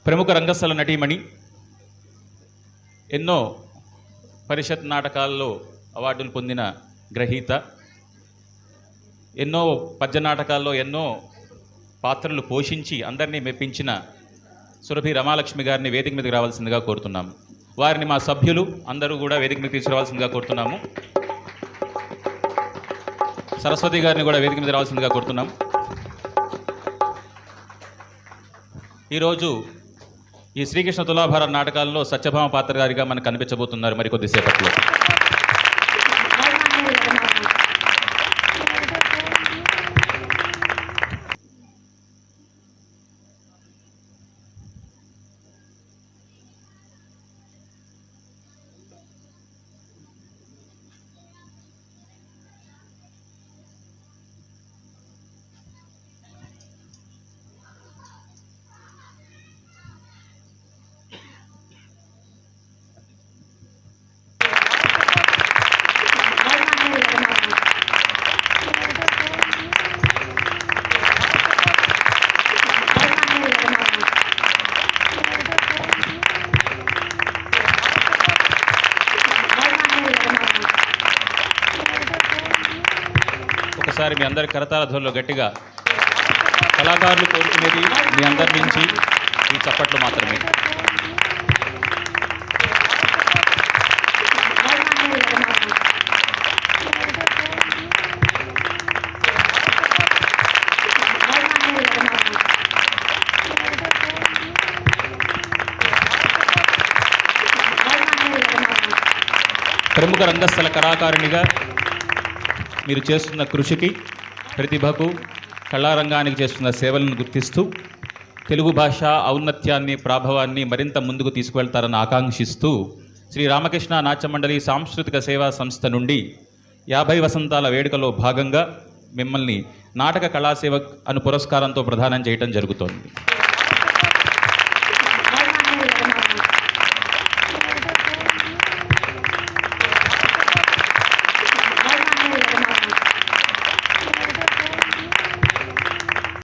ప్రముఖ రంగస్థల నటీమణి, ఎన్నో పరిషత్ నాటకాల్లో అవార్డులు పొందిన గ్రహీత, ఎన్నో పద్య నాటకాల్లో ఎన్నో పాత్రలు పోషించి అందరినీ మెప్పించిన సురభి రమాలక్ష్మి గారిని వేదిక మీదకి రావాల్సిందిగా కోరుతున్నాము. వారిని మా సభ్యులు అందరూ కూడా వేదిక మీద తీసుకురావాల్సిందిగా కోరుతున్నాము. సరస్వతి గారిని కూడా వేదిక మీద రావాల్సిందిగా కోరుతున్నాం. ఈరోజు ఈ శ్రీకృష్ణ తులాభార నాటకాల్లో సత్యభామ పాత్ర గారిగా మనకు కనిపించబోతున్నారు మరికొద్దిసేపట్లో. ఒకసారి మీ అందరి కరతాళ ధ్వనిలో గట్టిగా కళాకారులు కోరుకునేది మీ అందరి నుంచి ఈ చప్పట్లు మాత్రమే. ప్రముఖ రంగస్థల కళాకారునిగా మీరు చేస్తున్న కృషికి, ప్రతిభకు, కళారంగానికి చేస్తున్న సేవలను గుర్తిస్తూ తెలుగు భాష ఔన్నత్యాన్ని, ప్రాభవాన్ని మరింత ముందుకు తీసుకువెళ్తారని ఆకాంక్షిస్తూ శ్రీ రామకృష్ణ నాట్య మండలి సాంస్కృతిక సేవా సంస్థ నుండి 50 వసంతాల వేడుకలో భాగంగా మిమ్మల్ని నాటక కళాసేవ అను పురస్కారంతో ప్రదానం చేయడం జరుగుతోంది.